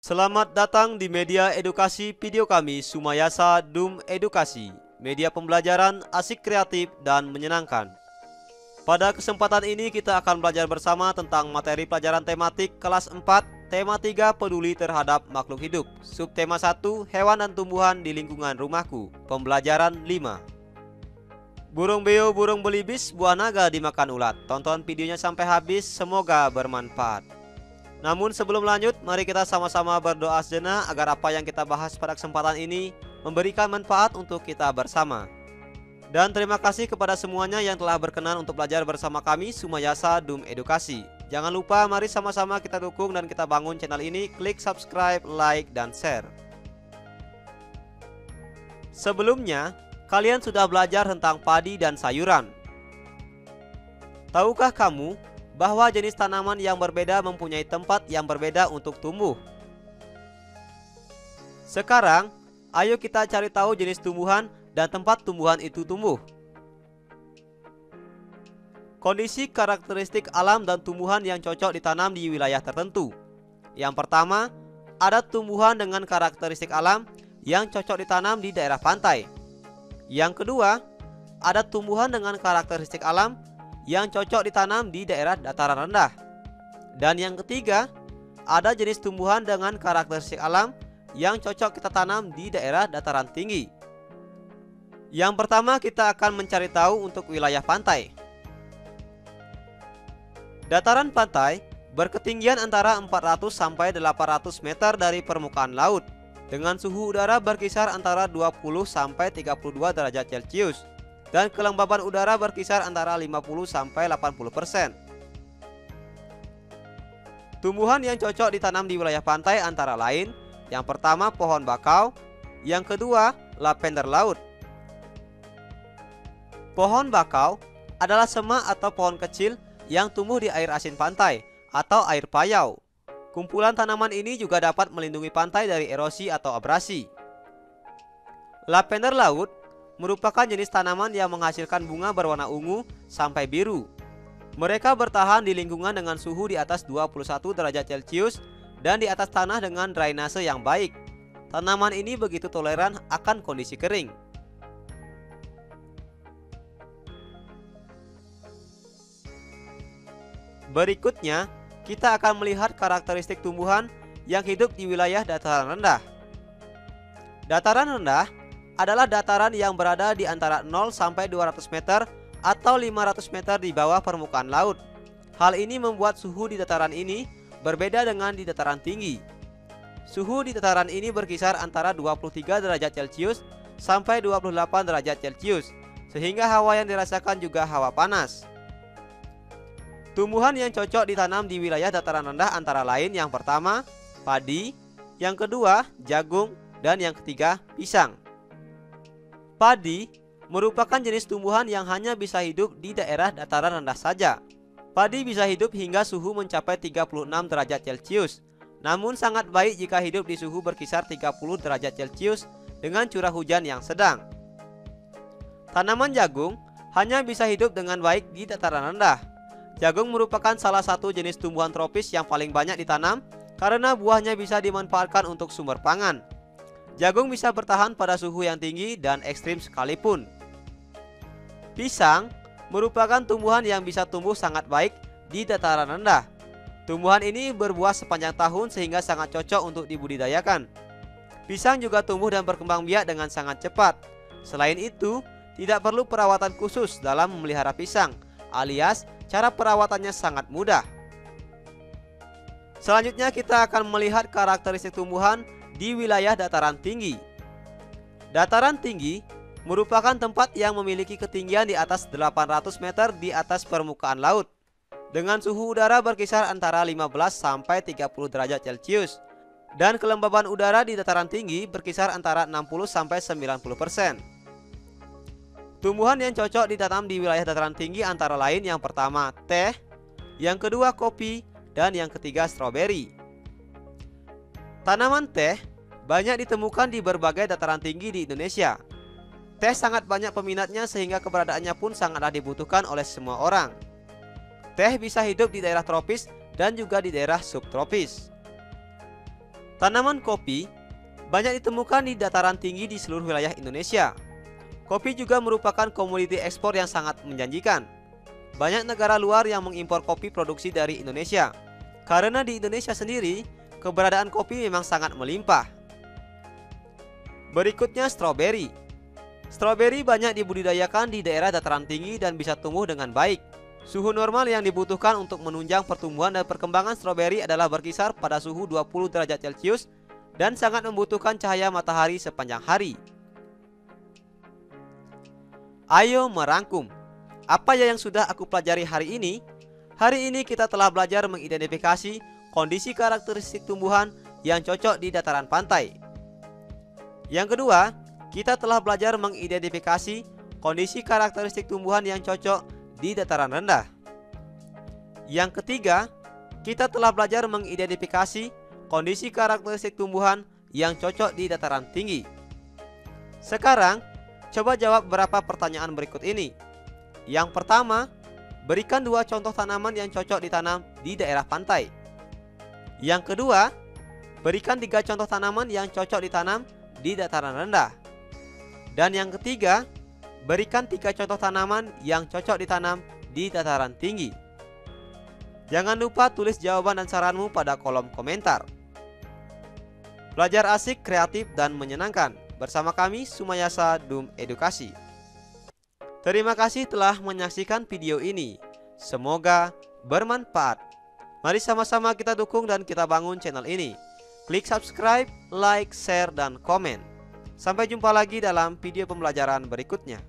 Selamat datang di media edukasi video kami Sumayasa Dum Edukasi, media pembelajaran asik, kreatif, dan menyenangkan. Pada kesempatan ini kita akan belajar bersama tentang materi pelajaran tematik kelas 4, tema 3 peduli terhadap makhluk hidup, subtema 1 hewan dan tumbuhan di lingkungan rumahku, pembelajaran 5. Burung beo, burung belibis, buah naga dimakan ulat. Tonton videonya sampai habis, semoga bermanfaat. Namun sebelum lanjut, mari kita sama-sama berdoa sejenak agar apa yang kita bahas pada kesempatan ini memberikan manfaat untuk kita bersama. Dan terima kasih kepada semuanya yang telah berkenan untuk belajar bersama kami Sumayasa Dum Edukasi. Jangan lupa mari sama-sama kita dukung dan kita bangun channel ini, klik subscribe, like, dan share. Sebelumnya, kalian sudah belajar tentang padi dan sayuran. Tahukah kamu bahwa jenis tanaman yang berbeda mempunyai tempat yang berbeda untuk tumbuh? Sekarang, ayo kita cari tahu jenis tumbuhan dan tempat tumbuhan itu tumbuh. Kondisi karakteristik alam dan tumbuhan yang cocok ditanam di wilayah tertentu. Yang pertama, ada tumbuhan dengan karakteristik alam yang cocok ditanam di daerah pantai. Yang kedua, ada tumbuhan dengan karakteristik alam yang cocok ditanam di daerah dataran rendah. Dan yang ketiga, ada jenis tumbuhan dengan karakteristik alam yang cocok kita tanam di daerah dataran tinggi. Yang pertama, kita akan mencari tahu untuk wilayah pantai. Dataran pantai berketinggian antara 400 sampai 800 meter dari permukaan laut, dengan suhu udara berkisar antara 20 sampai 32 derajat Celcius. Dan kelembaban udara berkisar antara 50 sampai 80%. Tumbuhan yang cocok ditanam di wilayah pantai antara lain, yang pertama pohon bakau, yang kedua lavender laut. Pohon bakau adalah semak atau pohon kecil yang tumbuh di air asin pantai atau air payau. Kumpulan tanaman ini juga dapat melindungi pantai dari erosi atau abrasi. Lavender laut merupakan jenis tanaman yang menghasilkan bunga berwarna ungu sampai biru. Mereka bertahan di lingkungan dengan suhu di atas 21 derajat Celcius dan di atas tanah dengan drainase yang baik. Tanaman ini begitu toleran akan kondisi kering. Berikutnya, kita akan melihat karakteristik tumbuhan yang hidup di wilayah dataran rendah. Dataran rendah adalah dataran yang berada di antara 0 sampai 200 meter atau 500 meter di bawah permukaan laut. Hal ini membuat suhu di dataran ini berbeda dengan di dataran tinggi. Suhu di dataran ini berkisar antara 23 derajat Celcius sampai 28 derajat Celcius, sehingga hawa yang dirasakan juga hawa panas. Tumbuhan yang cocok ditanam di wilayah dataran rendah antara lain, yang pertama padi, yang kedua jagung, dan yang ketiga pisang. Padi merupakan jenis tumbuhan yang hanya bisa hidup di daerah dataran rendah saja. Padi bisa hidup hingga suhu mencapai 36 derajat Celcius, namun sangat baik jika hidup di suhu berkisar 30 derajat Celcius dengan curah hujan yang sedang. Tanaman jagung hanya bisa hidup dengan baik di dataran rendah. Jagung merupakan salah satu jenis tumbuhan tropis yang paling banyak ditanam karena buahnya bisa dimanfaatkan untuk sumber pangan. Jagung bisa bertahan pada suhu yang tinggi dan ekstrim sekalipun. Pisang merupakan tumbuhan yang bisa tumbuh sangat baik di dataran rendah. Tumbuhan ini berbuah sepanjang tahun sehingga sangat cocok untuk dibudidayakan. Pisang juga tumbuh dan berkembang biak dengan sangat cepat. Selain itu, tidak perlu perawatan khusus dalam memelihara pisang, alias cara perawatannya sangat mudah. Selanjutnya kita akan melihat karakteristik tumbuhan di wilayah dataran tinggi. Dataran tinggi merupakan tempat yang memiliki ketinggian di atas 800 meter di atas permukaan laut, dengan suhu udara berkisar antara 15 sampai 30 derajat Celcius, dan kelembaban udara di dataran tinggi berkisar antara 60 sampai 90%. Tumbuhan yang cocok ditanam di wilayah dataran tinggi antara lain, yang pertama teh, yang kedua kopi, dan yang ketiga stroberi. Tanaman teh banyak ditemukan di berbagai dataran tinggi di Indonesia. Teh sangat banyak peminatnya sehingga keberadaannya pun sangatlah dibutuhkan oleh semua orang. Teh bisa hidup di daerah tropis dan juga di daerah subtropis. Tanaman kopi banyak ditemukan di dataran tinggi di seluruh wilayah Indonesia. Kopi juga merupakan komoditi ekspor yang sangat menjanjikan. Banyak negara luar yang mengimpor kopi produksi dari Indonesia. Karena di Indonesia sendiri, keberadaan kopi memang sangat melimpah. Berikutnya stroberi. Stroberi banyak dibudidayakan di daerah dataran tinggi dan bisa tumbuh dengan baik. Suhu normal yang dibutuhkan untuk menunjang pertumbuhan dan perkembangan stroberi adalah berkisar pada suhu 20 derajat Celcius dan sangat membutuhkan cahaya matahari sepanjang hari. Ayo merangkum. Apa yang sudah aku pelajari hari ini? Hari ini kita telah belajar mengidentifikasi kondisi karakteristik tumbuhan yang cocok di dataran pantai. Yang kedua, kita telah belajar mengidentifikasi kondisi karakteristik tumbuhan yang cocok di dataran rendah. Yang ketiga, kita telah belajar mengidentifikasi kondisi karakteristik tumbuhan yang cocok di dataran tinggi. Sekarang, coba jawab beberapa pertanyaan berikut ini. Yang pertama, berikan 2 contoh tanaman yang cocok ditanam di daerah pantai. Yang kedua, berikan 3 contoh tanaman yang cocok ditanam di dataran rendah. Dan yang ketiga, berikan 3 contoh tanaman yang cocok ditanam di dataran tinggi. Jangan lupa tulis jawaban dan saranmu pada kolom komentar. Belajar asik, kreatif, dan menyenangkan bersama kami Sumayasa Dum Edukasi. Terima kasih telah menyaksikan video ini. Semoga bermanfaat. Mari sama-sama kita dukung dan kita bangun channel ini. Klik subscribe, like, share, dan komen. Sampai jumpa lagi dalam video pembelajaran berikutnya.